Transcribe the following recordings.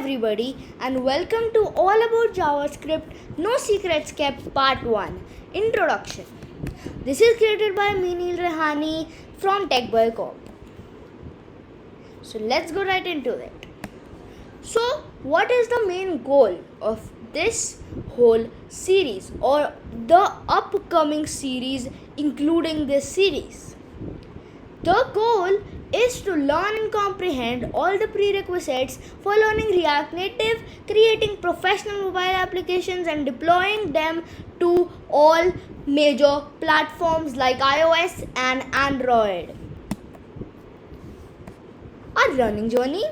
everybody, and welcome to All About JavaScript No Secrets Kept Part 1 Introduction. This is created by Minil Rehani from TechBoy.com. So let's go right into it. So what is the main goal of this whole series or the upcoming series including this series? The goal is to learn and comprehend all the prerequisites for learning React Native, creating professional mobile applications and deploying them to all major platforms like iOS and Android. Our learning journey.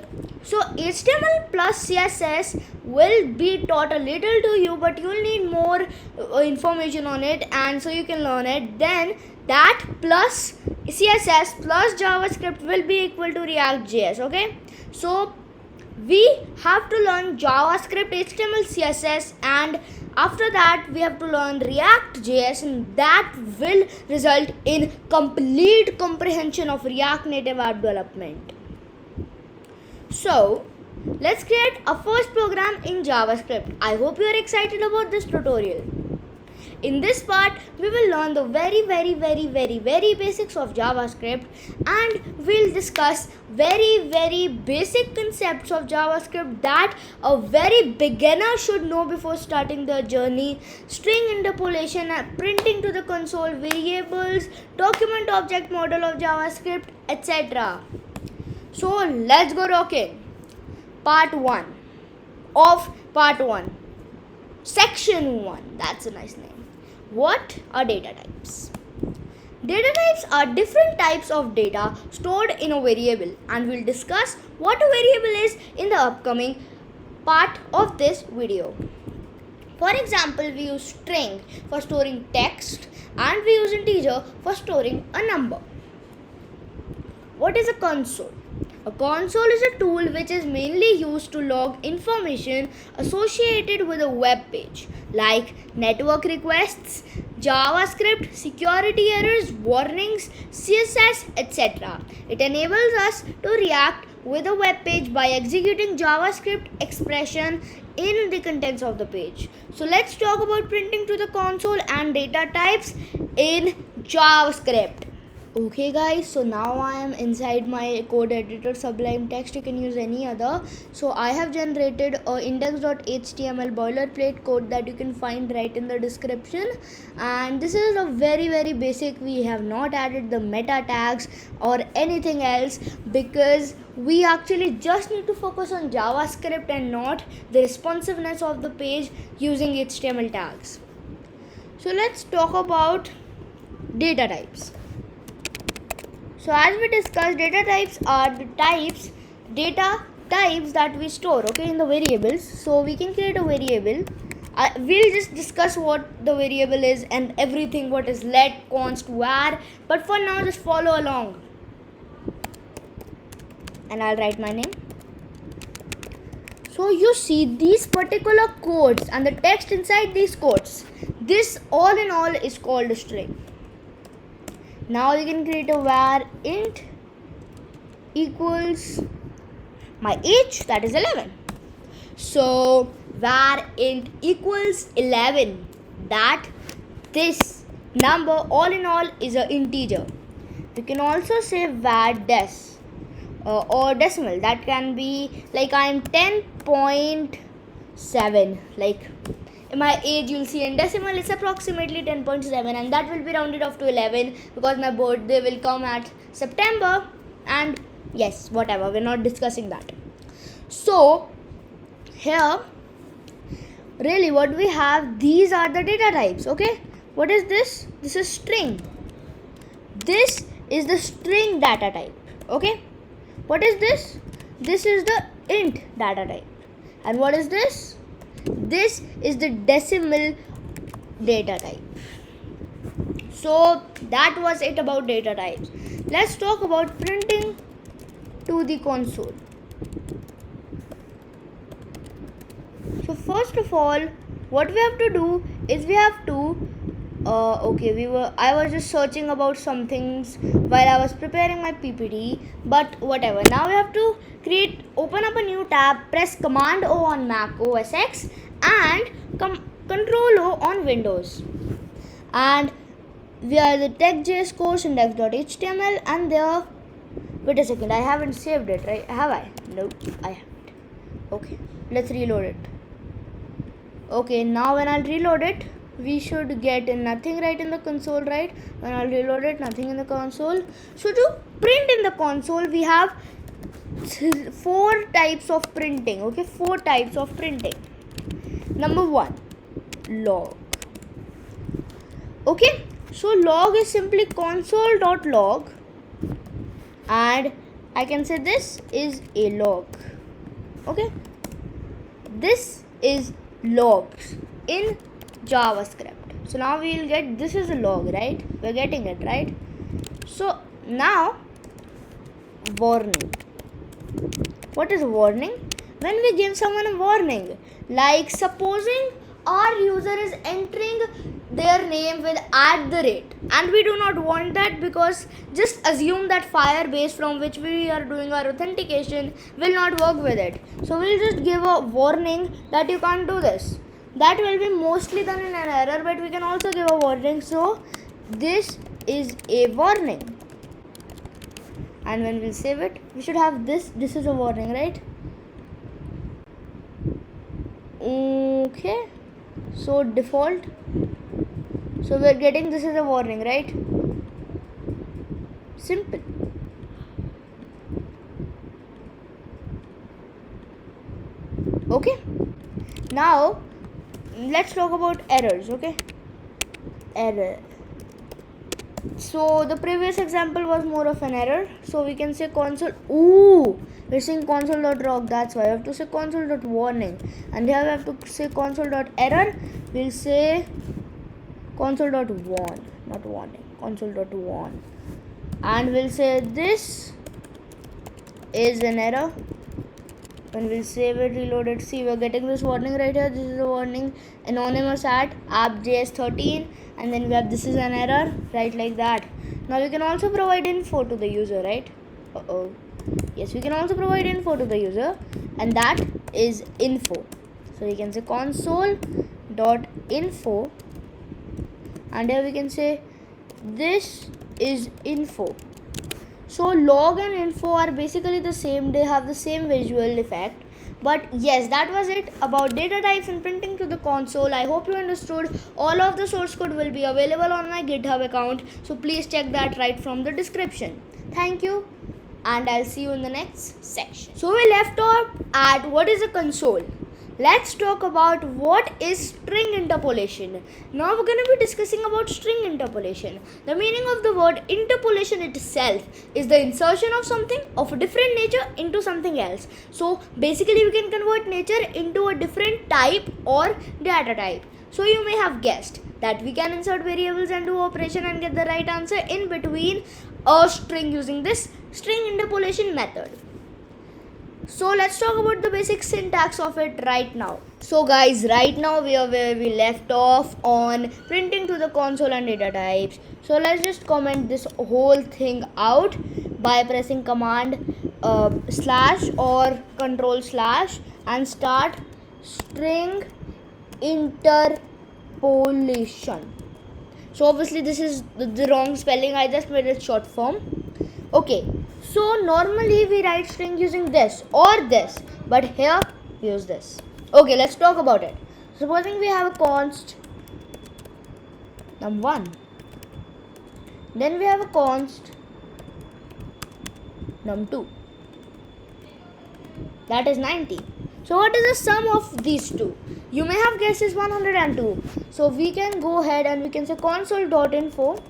So HTML plus CSS will be taught a little to you, but you'll need more information on it, and so you can learn it. Then that plus CSS plus JavaScript will be equal to React.js. Okay, so we have to learn JavaScript, HTML, CSS, and after that we have to learn React.js, and that will result in complete comprehension of React Native app development. So let's create a first program in JavaScript. I hope you are excited about this tutorial. In this part, we will learn the very basics of JavaScript, and we'll discuss very basic concepts of JavaScript that a very beginner should know before starting their journey: string interpolation, printing to the console, variables, document object model of JavaScript, etc. So let's go rocking. Part 1 of Part 1. Section 1. That's a nice name. What are data types? Data types are different types of data stored in a variable, and we'll discuss what a variable is in the upcoming part of this video. For example, we use string for storing text and we use integer for storing a number. What is a console? A console is a tool which is mainly used to log information associated with a web page, like network requests, JavaScript, security errors, warnings, CSS, etc. It enables us to react with a web page by executing JavaScript expression in the contents of the page. So let's talk about printing to the console and data types in JavaScript. Okay guys, so now I am inside my code editor, Sublime Text. You can use any other. So I have generated a index.html boilerplate code that you can find right in the description, and this is a very basic. We have not added the meta tags or anything else because we actually just need to focus on JavaScript and not the responsiveness of the page using HTML tags. So let's talk about data types. So as we discussed, data types are the data types that we store, okay, in the variables. So we can create a variable. We'll just discuss what the variable is and everything, what is let, const, var. But for now, just follow along. And I'll write my name. So you see these particular codes and the text inside these codes. This all in all is called a string. Now we can create a var int equals my age, that is 11. So var int equals 11, that this number all in all is an integer. We can also say var des or decimal. That can be like I am 10.7, like in my age you'll see in decimal it's approximately 10.7, and that will be rounded off to 11 because my birthday will come at September, and yes, whatever, we're not discussing that. So here really what we have, these are the data types. Okay, what is this? This is string. This is the string data type. Okay, what is this? This is the int data type. And what is this? This is the decimal data type. So that was it about data types. Let's talk about printing to the console. So first of all, what we have to do is we have to Okay, I was just searching about some things while I was preparing my PPT, but whatever. Now we have to open up a new tab, press Command O on Mac OS X and Control O on Windows. And we are the TechJS course index.html, and there. Wait a second, I haven't saved it, right? Have I? No, I haven't. Okay, let's reload it. Okay, now when I'll reload it, we should get nothing right in the console, right? When I'll reload it, nothing in the console. So to print in the console, we have 4 types of printing. Okay, 4 types of printing. Number 1, log. Okay, so log is simply console.log, and I can say this is a log. Okay, this is logs in JavaScript. So now we will get this is a log, right? We're getting it, right? So now warning. What is a warning? When we give someone a warning, like supposing our user is entering their name with @ and we do not want that, because just assume that Firebase from which we are doing our authentication will not work with it. So we'll just give a warning that you can't do this. That will be mostly done in an error, but we can also give a warning. So this is a warning, and when we'll save it, we should have this is a warning, right? Okay, so default, so we're getting this is a warning, right? Simple. Okay, now let's talk about errors. Okay, error. So the previous example was more of an error, so we can say console. We're saying console.log, that's why I have to say console.warning, and here we have to say console.error. We'll say console.warn, not warning, console.warn, and we'll say this is an error. When we'll save it, reload it, see we're getting this warning right here. This is a warning, anonymous at app.js13, and then we have this is an error, right, like that. Now we can also provide info to the user, right? Yes, we can also provide info to the user, and that is info. So we can say console.info, and here we can say this is info. So log and info are basically the same, they have the same visual effect. But yes, that was it about data types and printing to the console. I hope you understood. All of the source code will be available on my GitHub account, so please check that right from the description. Thank you, and I'll see you in the next section. So we left off at what is a console. Let's talk about what is string interpolation. Now we're going to be discussing about string interpolation. The meaning of the word interpolation itself is the insertion of something of a different nature into something else. So basically we can convert nature into a different type or data type. So you may have guessed that we can insert variables and do operation and get the right answer in between a string using this string interpolation method. So let's talk about the basic syntax of it right now. So guys, right now we are where we left off on printing to the console and data types. So let's just comment this whole thing out by pressing command slash or control slash and start string interpolation. So obviously this is the wrong spelling, I just made it short form. Okay, so normally we write string using this or this, but here we use this. Okay, let's talk about it. Supposing we have a const num1, then we have a const num2, that is 90. So what is the sum of these two? You may have guessed is 102. So we can go ahead and we can say console.info.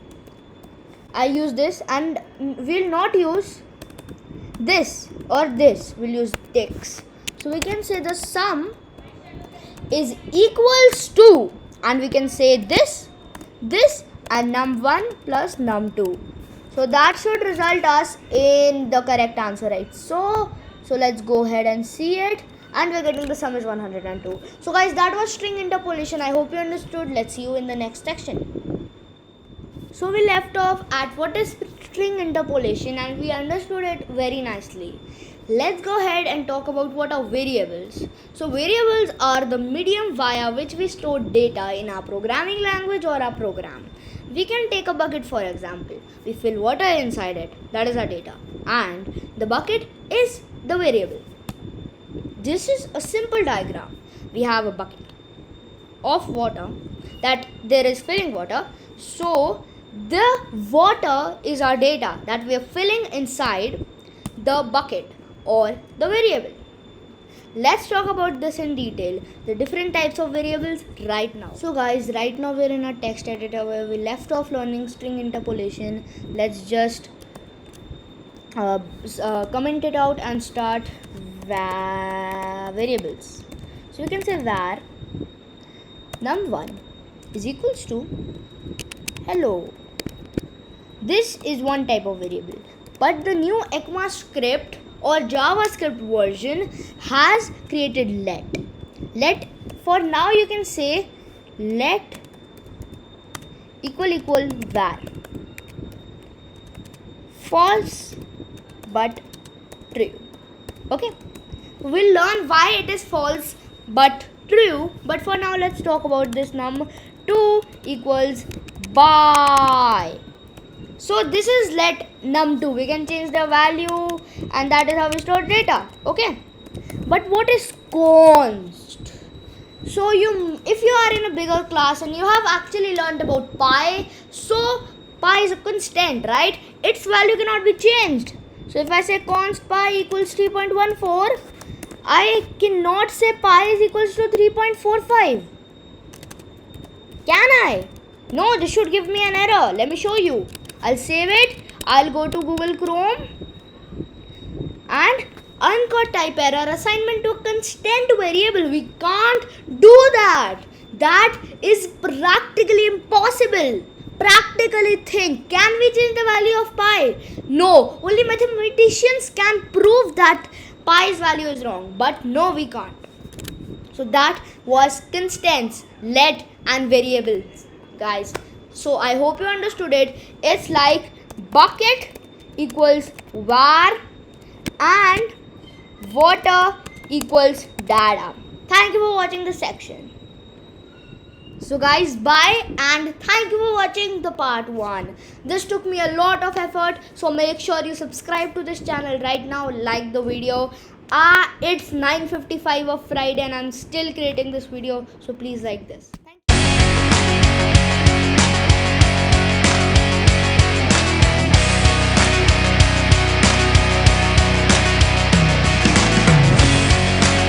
I use this, and we'll not use this or this, we'll use ticks. So we can say the sum is equals to, and we can say this and num1 plus num2. So that should result us in the correct answer, right? So let's go ahead and see it, and we're getting the sum is 102. So guys, that was string interpolation. I hope you understood. Let's see you in the next section. So we left off at what is string interpolation and we understood it very nicely. Let's go ahead and talk about what are variables. So variables are the medium via which we store data in our programming language or our program. We can take a bucket for example. We fill water inside it, that is our data, and the bucket is the variable. This is a simple diagram. We have a bucket of water that there is filling water. So the water is our data that we are filling inside the bucket or the variable. Let's talk about this in detail, the different types of variables right now. So guys, right now we're in a text editor where we left off learning string interpolation. Let's just comment it out and start variables. So you can say var num1 is equals to hello. This is one type of variable, but the new ECMAScript or JavaScript version has created let. Let, for now you can say let equal var false but true. Okay, we'll learn why it is false but true, but for now let's talk about this num2 equals by. So this is let num2. We can change the value and that is how we store data. Okay. But what is const? So if you are in a bigger class and you have actually learned about pi, so pi is a constant, right? Its value cannot be changed. So if I say const pi equals 3.14, I cannot say pi is equals to 3.45. Can I? No, this should give me an error. Let me show you. I'll save it. I'll go to Google Chrome and uncaught type error assignment to a constant variable. We can't do that. That is practically impossible. Practically think, can we change the value of pi? No, only mathematicians can prove that pi's value is wrong, but no, we can't. So that was constants, let and variables, guys. So I hope you understood it. It's like bucket equals var and water equals data. Thank you for watching this section. So guys, bye and thank you for watching the part 1. This took me a lot of effort, so make sure you subscribe to this channel right now, like the video. It's 9:55 of Friday and I'm still creating this video, so please like this.